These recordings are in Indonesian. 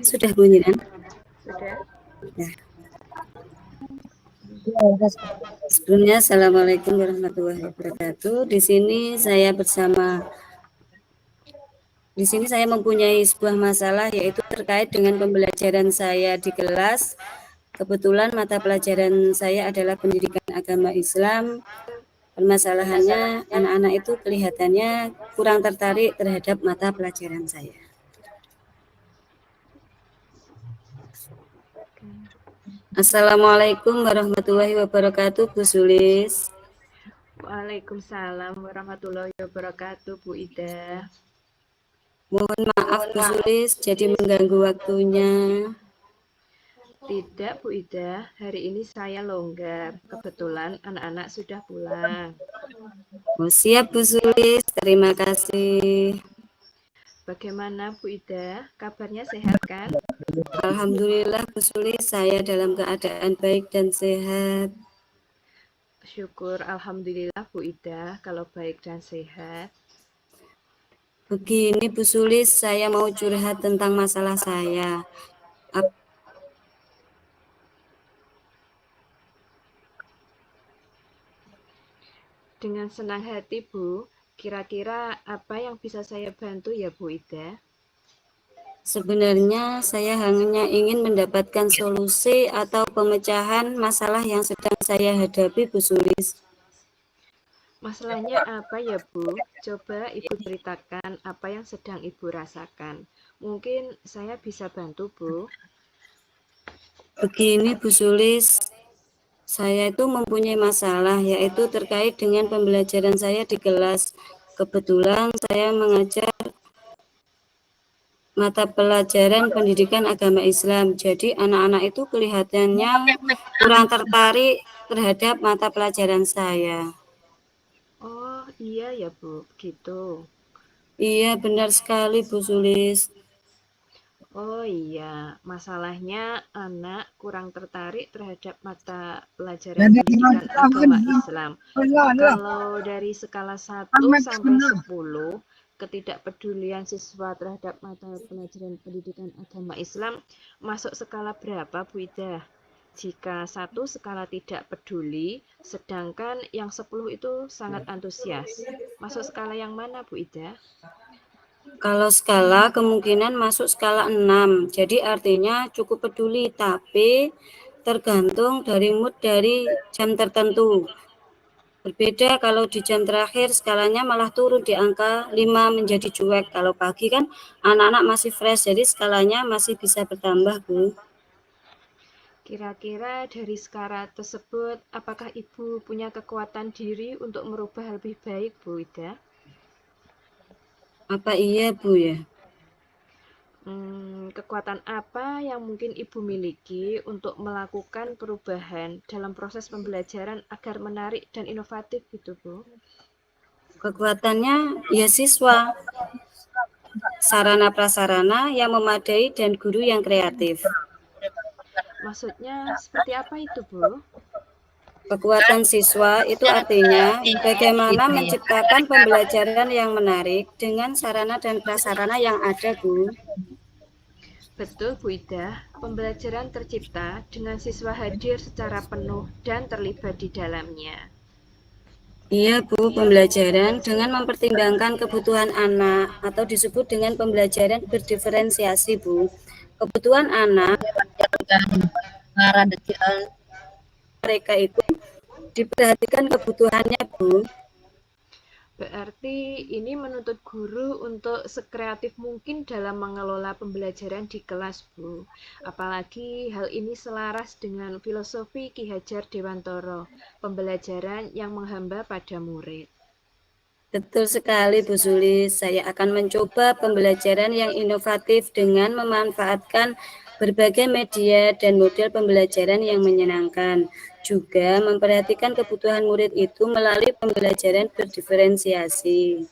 Sudah bunyi kan? Sudah. Ya. Sebelumnya, Assalamualaikum warahmatullahi wabarakatuh. Di sini saya mempunyai sebuah masalah, yaitu terkait dengan pembelajaran saya di kelas. Kebetulan mata pelajaran saya adalah pendidikan agama Islam. Permasalahannya, anak-anak itu kelihatannya kurang tertarik terhadap mata pelajaran saya. Assalamualaikum warahmatullahi wabarakatuh, Bu Sulis. Waalaikumsalam warahmatullahi wabarakatuh, Bu Ida. Mohon maaf, Bu Sulis, jadi mengganggu waktunya. Tidak, Bu Ida. Hari ini saya longgar. Kebetulan anak-anak sudah pulang. Oh, siap, Bu Sulis. Terima kasih. Bagaimana, Bu Ida? Kabarnya sehat kan? Alhamdulillah, Bu Sulis, saya dalam keadaan baik dan sehat. Syukur, Alhamdulillah, Bu Ida, kalau baik dan sehat. Begini, Bu Sulis, saya mau curhat tentang masalah saya. Dengan senang hati, Bu. Kira-kira apa yang bisa saya bantu ya, Bu Ida? Sebenarnya saya hanya ingin mendapatkan solusi atau pemecahan masalah yang sedang saya hadapi, Bu Sulis. Masalahnya apa ya, Bu? Coba Ibu ceritakan apa yang sedang Ibu rasakan. Mungkin saya bisa bantu, Bu. Begini, Bu Sulis, saya itu mempunyai masalah, yaitu terkait dengan pembelajaran saya di kelas. Kebetulan saya mengajar mata pelajaran pendidikan agama Islam. Jadi anak-anak itu kelihatannya kurang tertarik terhadap mata pelajaran saya. Oh, iya ya, Bu. Gitu. Iya, benar sekali, Bu Sulis. Oh iya, masalahnya anak kurang tertarik terhadap mata pelajaran pendidikan agama Islam. Kalau dari skala 1 sampai 10, ketidakpedulian siswa terhadap mata pelajaran pendidikan agama Islam masuk skala berapa, Bu Ida? Jika 1 skala tidak peduli, sedangkan yang 10 itu sangat antusias. Masuk skala yang mana, Bu Ida? Kalau skala kemungkinan masuk skala 6. Jadi artinya cukup peduli, tapi tergantung dari mood dari jam tertentu. Berbeda kalau di jam terakhir skalanya malah turun di angka 5 menjadi cuek. Kalau pagi kan anak-anak masih fresh, jadi skalanya masih bisa bertambah, Bu. Kira-kira dari skala tersebut, apakah Ibu punya kekuatan diri untuk merubah lebih baik, Bu Ida? Apa iya, Bu ya? Kekuatan apa yang mungkin Ibu miliki untuk melakukan perubahan dalam proses pembelajaran agar menarik dan inovatif gitu, Bu? Kekuatannya ya siswa, sarana prasarana yang memadai dan guru yang kreatif. Maksudnya seperti apa itu, Bu? Kekuatan siswa itu artinya bagaimana menciptakan pembelajaran yang menarik dengan sarana dan prasarana yang ada, Bu. Betul, Bu Ida. Pembelajaran tercipta dengan siswa hadir secara penuh dan terlibat di dalamnya. Iya, Bu, pembelajaran dengan mempertimbangkan kebutuhan anak atau disebut dengan pembelajaran berdiferensiasi, Bu. Kebutuhan anak mereka itu diperhatikan kebutuhannya, Bu. Berarti ini menuntut guru untuk sekreatif mungkin dalam mengelola pembelajaran di kelas, Bu. Apalagi hal ini selaras dengan filosofi Ki Hajar Dewantoro, pembelajaran yang menghamba pada murid. Betul sekali, Bu Sulis. Saya akan mencoba pembelajaran yang inovatif dengan memanfaatkan berbagai media dan model pembelajaran yang menyenangkan. Juga memperhatikan kebutuhan murid itu melalui pembelajaran berdiferensiasi.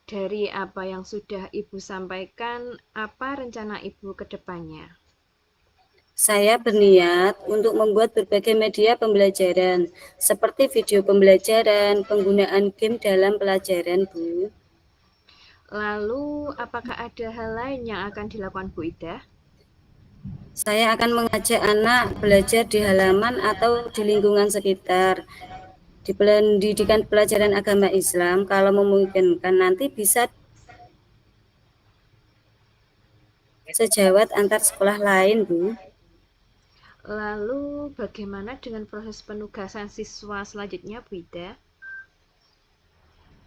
Dari apa yang sudah Ibu sampaikan, apa rencana Ibu ke depannya? Saya berniat untuk membuat berbagai media pembelajaran, seperti video pembelajaran, penggunaan game dalam pelajaran, Bu. Lalu, apakah ada hal lain yang akan dilakukan Bu Ida? Saya akan mengajak anak belajar di halaman atau di lingkungan sekitar. Di pendidikan pelajaran agama Islam, kalau memungkinkan nanti bisa sejawat antar sekolah lain, Bu. Lalu, bagaimana dengan proses penugasan siswa selanjutnya, Bu Ida?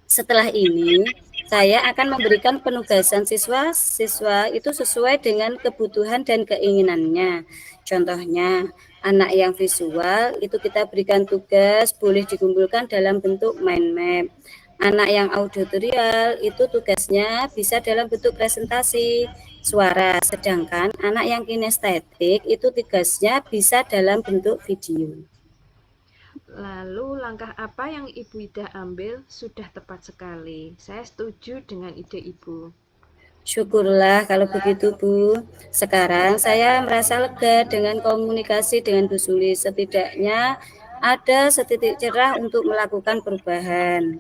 Setelah ini, saya akan memberikan penugasan siswa itu sesuai dengan kebutuhan dan keinginannya. Contohnya, anak yang visual itu kita berikan tugas boleh dikumpulkan dalam bentuk mind map. Anak yang auditorial itu tugasnya bisa dalam bentuk presentasi suara, sedangkan anak yang kinestetik itu tugasnya bisa dalam bentuk video. Lalu langkah apa yang Ibu Ida ambil sudah tepat sekali. Saya setuju dengan ide Ibu. Syukurlah kalau begitu, Bu. Sekarang saya merasa lega dengan komunikasi dengan Bu Suli. Setidaknya ada setitik cerah untuk melakukan perubahan.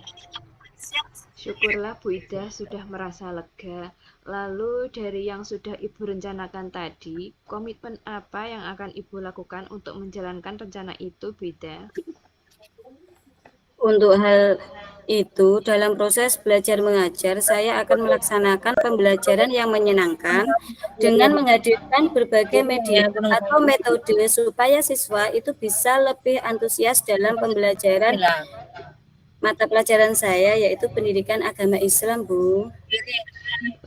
Syukurlah Bu Ida sudah merasa lega. Lalu dari yang sudah Ibu rencanakan tadi, komitmen apa yang akan Ibu lakukan untuk menjalankan rencana itu, Bu Ida? Untuk hal itu, dalam proses belajar mengajar, saya akan melaksanakan pembelajaran yang menyenangkan dengan menghadirkan berbagai media atau metode supaya siswa itu bisa lebih antusias dalam pembelajaran mata pelajaran saya, yaitu pendidikan agama Islam, Bu.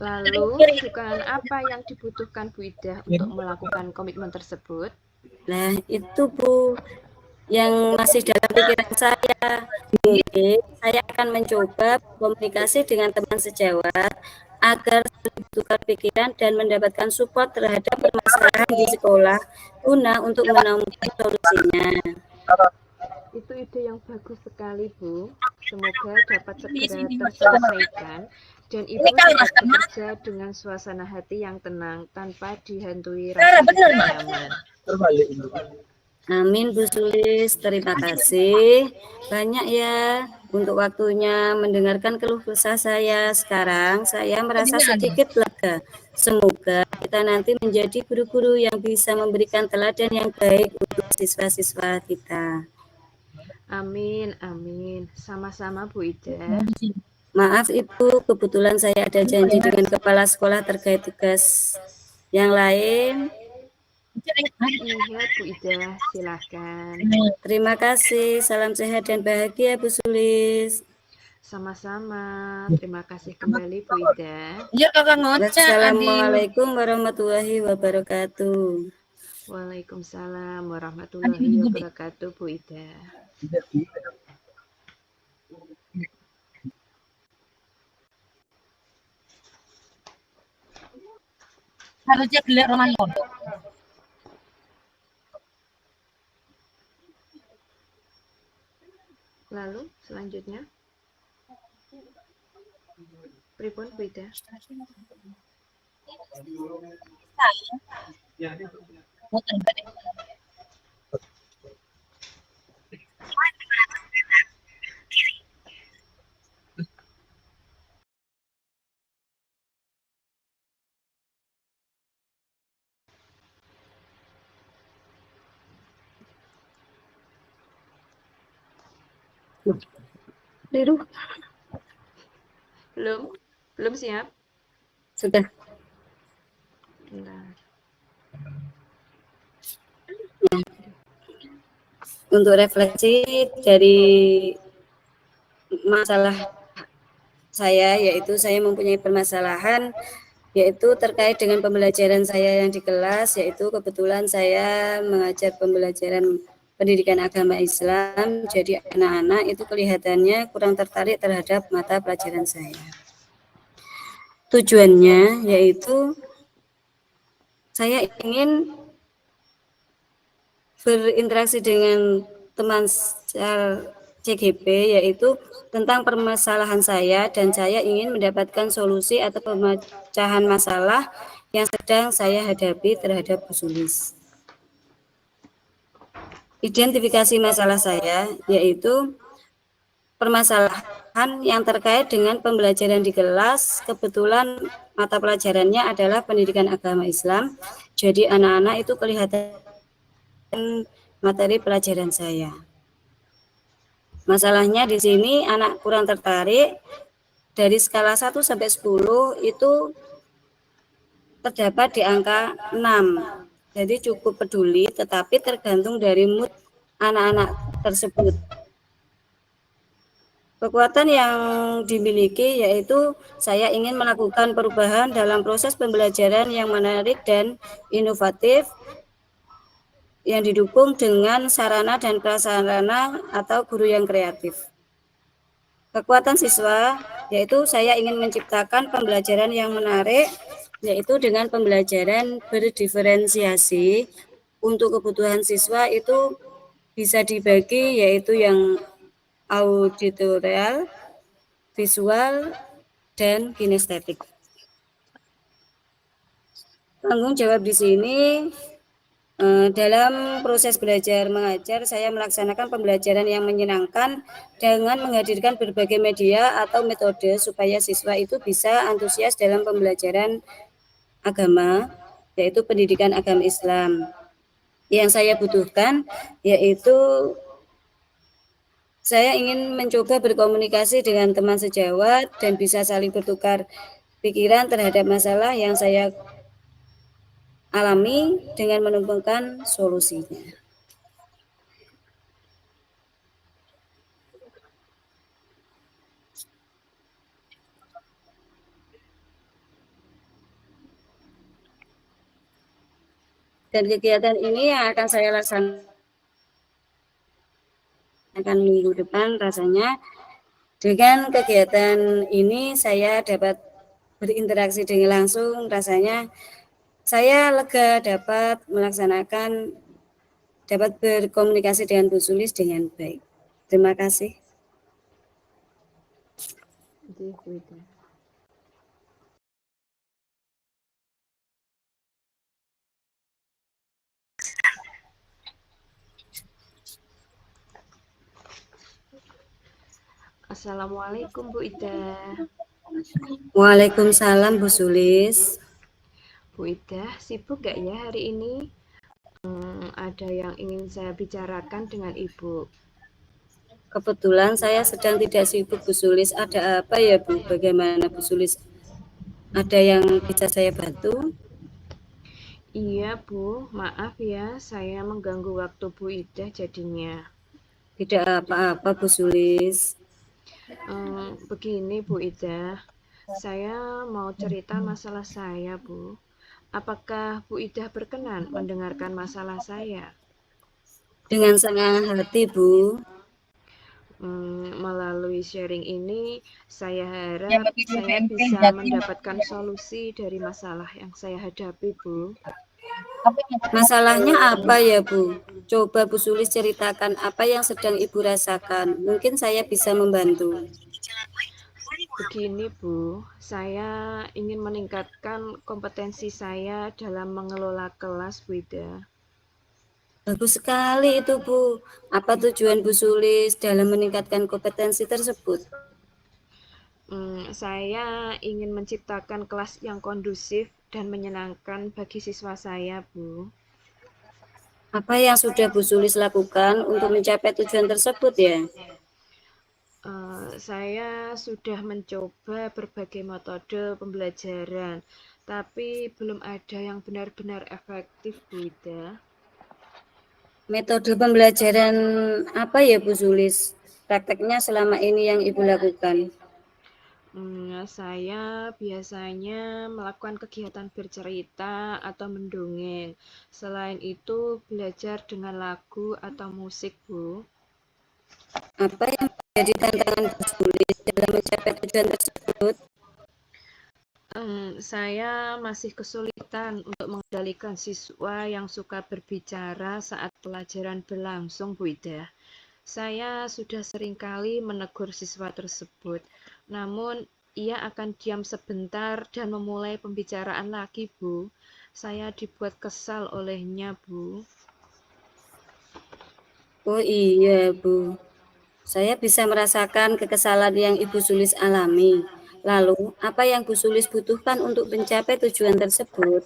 Lalu, dukungan apa yang dibutuhkan Bu Ida untuk melakukan komitmen tersebut? Nah, itu Bu, yang masih dalam pikiran saya. Mungkin saya akan mencoba komunikasi dengan teman sejawat agar bertukar pikiran dan mendapatkan support terhadap permasalahan di sekolah guna untuk menemukan solusinya. Itu ide yang bagus sekali, Bu. Semoga dapat segera terselesaikan dan Ibu dapat bekerja dengan suasana hati yang tenang tanpa dihantui rasa tidak nyaman. Amin, Bu Sulis. Terima kasih banyak ya untuk waktunya mendengarkan keluh kesah saya. Sekarang saya merasa sedikit lega. Semoga kita nanti menjadi guru-guru yang bisa memberikan teladan yang baik untuk siswa-siswa kita. Amin, amin. Sama-sama Bu Ida. Maaf Ibu, kebetulan saya ada janji dengan kepala sekolah terkait tugas yang lain. Iya Bu Ida, silakan. Terima kasih, salam sehat dan bahagia Bu Sulis. Sama-sama, terima kasih kembali Bu Ida. Wassalamualaikum warahmatullahi wabarakatuh. Waalaikumsalam warahmatullahi wabarakatuh Bu Ida. Harusnya gelar Roman Pondok. Lalu selanjutnya, pripun Bu Ida? Belum siap? Sudah. Bentar. Untuk refleksi dari masalah saya, yaitu saya mempunyai permasalahan yaitu terkait dengan pembelajaran saya yang di kelas, yaitu kebetulan saya mengajar pembelajaran pendidikan agama Islam, jadi anak-anak itu kelihatannya kurang tertarik terhadap mata pelajaran saya. Tujuannya yaitu saya ingin berinteraksi dengan teman CGP, yaitu tentang permasalahan saya, dan saya ingin mendapatkan solusi atau pemecahan masalah yang sedang saya hadapi terhadap Bu Sulis. identifikasi masalah saya, yaitu permasalahan yang terkait dengan pembelajaran di kelas. Kebetulan mata pelajarannya adalah pendidikan agama Islam, jadi anak-anak itu kelihatan materi pelajaran saya. Masalahnya di sini anak kurang tertarik. Dari skala 1 sampai 10 itu terdapat di angka 6. Jadi cukup peduli, tetapi tergantung dari mood anak-anak tersebut. Kekuatan yang dimiliki yaitu saya ingin melakukan perubahan dalam proses pembelajaran yang menarik dan inovatif, yang didukung dengan sarana dan prasarana atau guru yang kreatif. Kekuatan siswa yaitu saya ingin menciptakan pembelajaran yang menarik, yaitu dengan pembelajaran berdiferensiasi. Untuk kebutuhan siswa itu bisa dibagi, yaitu yang auditorial, visual, dan kinestetik. Tanggung jawab di sini dalam proses belajar mengajar, saya melaksanakan pembelajaran yang menyenangkan dengan menghadirkan berbagai media atau metode supaya siswa itu bisa antusias dalam pembelajaran agama, yaitu pendidikan agama Islam. Yang saya butuhkan yaitu saya ingin mencoba berkomunikasi dengan teman sejawat dan bisa saling bertukar pikiran terhadap masalah yang saya alami dengan menemukan solusinya. Dan kegiatan ini yang akan saya laksanakan minggu depan rasanya. Dengan kegiatan ini saya dapat berinteraksi dengan langsung, rasanya saya lega dapat melaksanakan, dapat berkomunikasi dengan Bu Sulis dengan baik. Terima kasih. Assalamualaikum Bu Ida. Waalaikumsalam Bu Sulis. Bu Ida, sibuk gak ya hari ini? Ada yang ingin saya bicarakan dengan Ibu. Kebetulan saya sedang tidak sibuk Bu Sulis. Ada apa ya Bu? Bagaimana Bu Sulis? Ada yang bisa saya bantu? Iya Bu, maaf ya saya mengganggu waktu Bu Ida jadinya. Tidak apa-apa Bu Sulis. Begini Bu Ida, saya mau cerita masalah saya Bu. Apakah Bu Ida berkenan mendengarkan masalah saya? Dengan senang hati Bu. Melalui sharing ini, saya harap saya bisa mendapatkan solusi dari masalah yang saya hadapi, Bu. Masalahnya apa ya Bu? Coba Bu Sulis ceritakan apa yang sedang Ibu rasakan. Mungkin saya bisa membantu. Begini Bu, saya ingin meningkatkan kompetensi saya dalam mengelola kelas Bu Ida. Bagus sekali itu Bu. Apa tujuan Bu Sulis dalam meningkatkan kompetensi tersebut? Saya ingin menciptakan kelas yang kondusif dan menyenangkan bagi siswa saya, Bu. Apa yang sudah Bu Sulis lakukan untuk mencapai tujuan tersebut ya? Saya sudah mencoba berbagai metode pembelajaran, tapi belum ada yang benar-benar efektif, Bu Ida. Metode pembelajaran apa ya Bu Sulis? Prakteknya selama ini yang Ibu lakukan? Saya biasanya melakukan kegiatan bercerita atau mendongeng. Selain itu, belajar dengan lagu atau musik, Bu. Apa yang menjadi tantangan Bu Sulis dalam mencapai tujuan tersebut? Saya masih kesulitan untuk mengendalikan siswa yang suka berbicara saat pelajaran berlangsung, Bu Ida. Saya sudah seringkali menegur siswa tersebut, namun ia akan diam sebentar dan memulai pembicaraan lagi, Bu. Saya dibuat kesal olehnya, Bu. Oh iya, Bu. Saya bisa merasakan kekesalan yang Ibu Sulis alami. Lalu, apa yang Bu Sulis butuhkan untuk mencapai tujuan tersebut?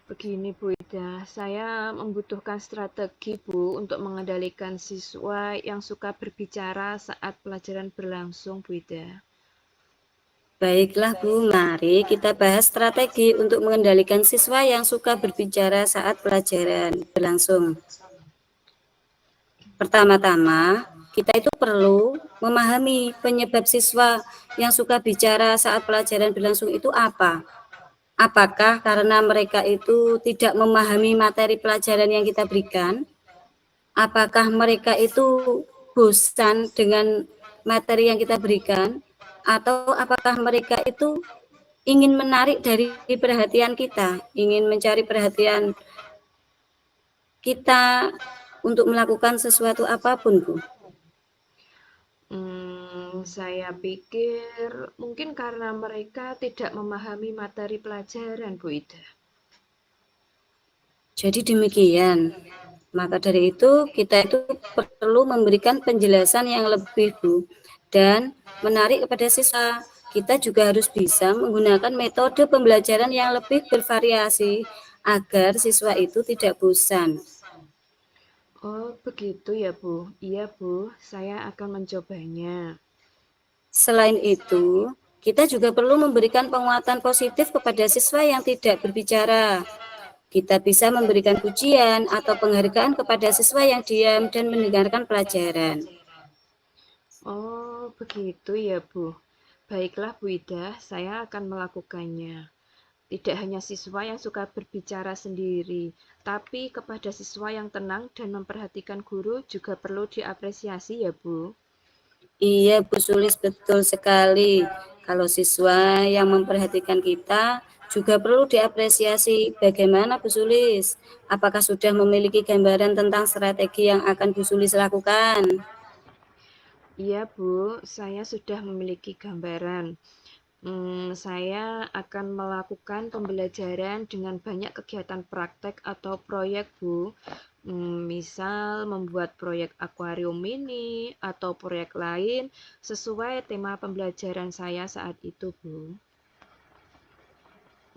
Begini Bu Ida, saya membutuhkan strategi Bu untuk mengendalikan siswa yang suka berbicara saat pelajaran berlangsung Bu Ida. Baiklah Bu, mari kita bahas strategi untuk mengendalikan siswa yang suka berbicara saat pelajaran berlangsung. Pertama-tama, kita itu perlu memahami penyebab siswa yang suka bicara saat pelajaran berlangsung itu apa. Apakah karena mereka itu tidak memahami materi pelajaran yang kita berikan? Apakah mereka itu bosan dengan materi yang kita berikan? Atau apakah mereka itu ingin menarik dari perhatian kita, ingin mencari perhatian kita untuk melakukan sesuatu apapun, Bu? Saya pikir mungkin karena mereka tidak memahami materi pelajaran Bu Ida. Jadi demikian. Maka dari itu kita itu perlu memberikan penjelasan yang lebih, Bu, dan menarik kepada siswa. Kita juga harus bisa menggunakan metode pembelajaran yang lebih bervariasi agar siswa itu tidak bosan. Oh, begitu ya Bu. Iya Bu, saya akan mencobanya. Selain itu, kita juga perlu memberikan penguatan positif kepada siswa yang tidak berbicara. Kita bisa memberikan pujian atau penghargaan kepada siswa yang diam dan mendengarkan pelajaran. Oh, begitu ya Bu. Baiklah Bu Ida, saya akan melakukannya. Tidak hanya siswa yang suka berbicara sendiri, tapi kepada siswa yang tenang dan memperhatikan guru juga perlu diapresiasi ya Bu. Iya, Bu Sulis, betul sekali. Kalau siswa yang memperhatikan kita juga perlu diapresiasi. Bagaimana, Bu Sulis? Apakah sudah memiliki gambaran tentang strategi yang akan Bu Sulis lakukan? Iya Bu, saya sudah memiliki gambaran. Saya akan melakukan pembelajaran dengan banyak kegiatan praktek atau proyek Bu. Misal membuat proyek akuarium mini atau proyek lain sesuai tema pembelajaran saya saat itu Bu.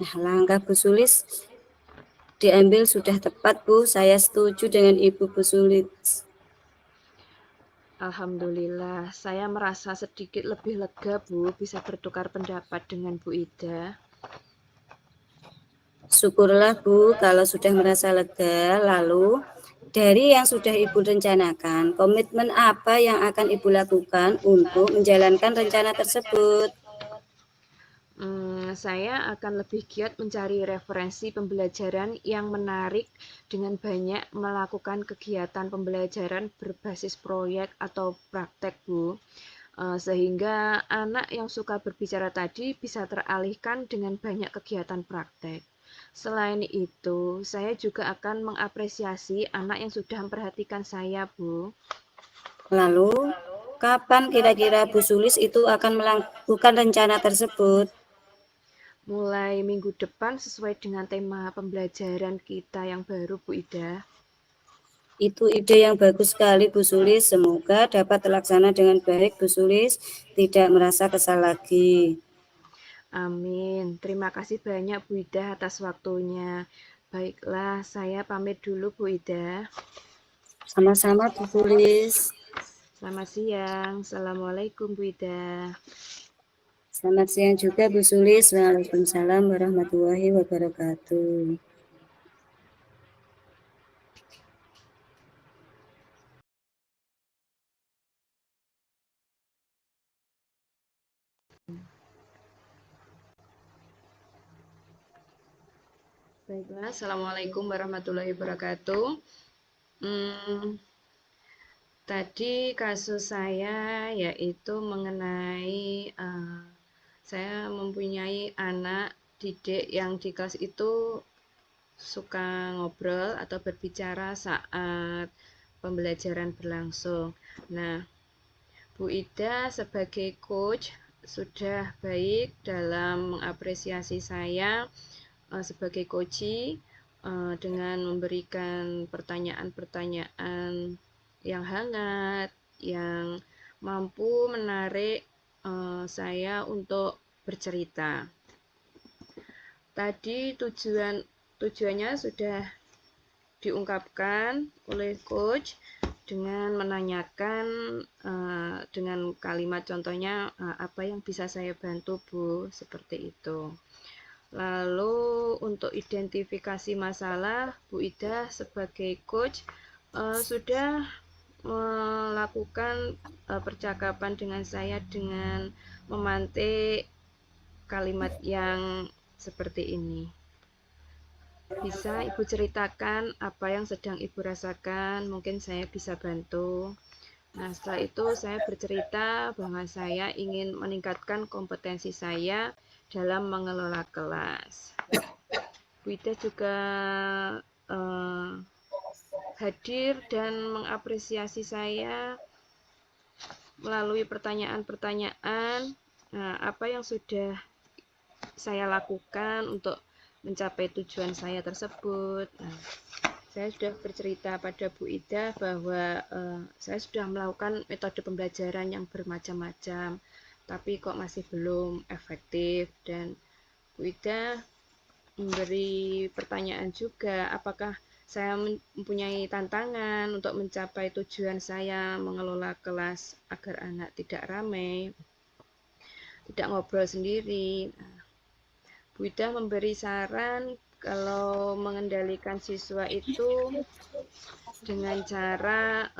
Nah, langkah Bu Sulis diambil sudah tepat, Bu. Saya setuju dengan Ibu Bu Sulis. Alhamdulillah, saya merasa sedikit lebih lega Bu bisa bertukar pendapat dengan Bu Ida. Syukurlah Bu kalau sudah merasa lega. Lalu dari yang sudah Ibu rencanakan, komitmen apa yang akan Ibu lakukan untuk menjalankan rencana tersebut? Saya akan lebih giat mencari referensi pembelajaran yang menarik dengan banyak melakukan kegiatan pembelajaran berbasis proyek atau praktek Bu. Sehingga anak yang suka berbicara tadi bisa teralihkan dengan banyak kegiatan praktek. Selain itu, saya juga akan mengapresiasi anak yang sudah memperhatikan saya, Bu. Lalu, kapan kira-kira Bu Sulis itu akan melakukan rencana tersebut? Mulai minggu depan sesuai dengan tema pembelajaran kita yang baru, Bu Ida. Itu ide yang bagus sekali, Bu Sulis. Semoga dapat terlaksana dengan baik, Bu Sulis. Tidak merasa kesal lagi. Amin. Terima kasih banyak Bu Ida atas waktunya. Baiklah, saya pamit dulu Bu Ida. Sama-sama, Bu Sulis. Selamat siang. Assalamualaikum Bu Ida. Selamat siang juga, Bu Sulis. Waalaikumsalam warahmatullahi wabarakatuh. Baiklah, Assalamualaikum warahmatullahi wabarakatuh. Tadi kasus saya yaitu mengenai saya mempunyai anak didik yang di kelas itu suka ngobrol atau berbicara saat pembelajaran berlangsung. Nah, Bu Ida sebagai coach sudah baik dalam mengapresiasi saya sebagai coachee dengan memberikan pertanyaan-pertanyaan yang hangat, yang mampu menarik saya untuk bercerita. Tadi tujuannya sudah diungkapkan oleh coach dengan menanyakan dengan kalimat contohnya apa yang bisa saya bantu Bu, seperti itu. Lalu untuk identifikasi masalah, Bu Ida sebagai coach sudah melakukan percakapan dengan saya dengan memantik kalimat yang seperti ini. Bisa Ibu ceritakan apa yang sedang Ibu rasakan, mungkin saya bisa bantu. Nah, setelah itu saya bercerita bahwa saya ingin meningkatkan kompetensi saya dalam mengelola kelas. Bu Ida juga hadir dan mengapresiasi saya melalui pertanyaan-pertanyaan apa yang sudah saya lakukan untuk mencapai tujuan saya tersebut. Nah, saya sudah bercerita pada Bu Ida bahwa saya sudah melakukan metode pembelajaran yang bermacam-macam, tapi kok masih belum efektif. Dan Bu Ida memberi pertanyaan juga, apakah saya mempunyai tantangan untuk mencapai tujuan saya mengelola kelas agar anak tidak ramai, tidak ngobrol sendiri. Bu Ida memberi saran kalau mengendalikan siswa itu dengan cara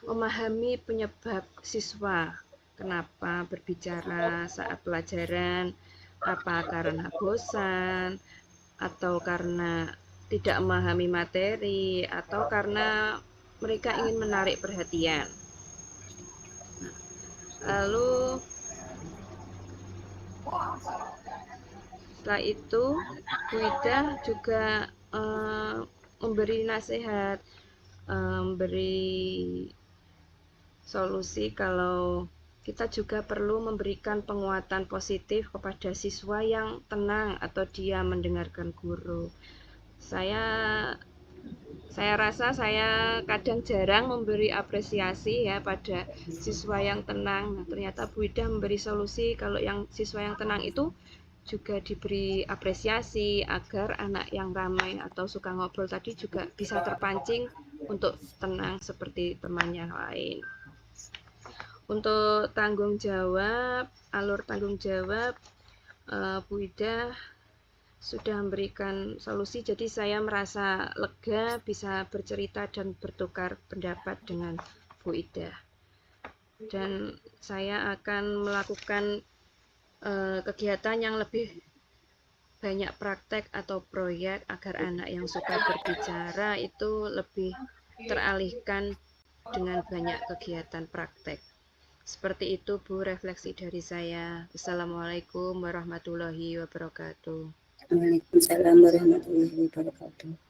memahami penyebab siswa, kenapa berbicara saat pelajaran, apa karena bosan, atau karena tidak memahami materi, atau karena mereka ingin menarik perhatian. Lalu setelah itu Bu Ida juga memberi nasihat, memberi solusi kalau kita juga perlu memberikan penguatan positif kepada siswa yang tenang atau diam mendengarkan guru. Saya rasa saya kadang jarang memberi apresiasi ya pada siswa yang tenang. Nah, ternyata Bu Ida memberi solusi kalau yang siswa yang tenang itu juga diberi apresiasi agar anak yang ramai atau suka ngobrol tadi juga bisa terpancing untuk tenang seperti teman yang lain. Untuk tanggung jawab, alur tanggung jawab, Bu Ida sudah memberikan solusi, jadi saya merasa lega bisa bercerita dan bertukar pendapat dengan Bu Ida. Dan saya akan melakukan kegiatan yang lebih banyak praktek atau proyek agar anak yang suka berbicara itu lebih teralihkan dengan banyak kegiatan praktek. Seperti itu Bu, refleksi dari saya. Assalamualaikum warahmatullahi wabarakatuh. Waalaikumsalam warahmatullahi wabarakatuh.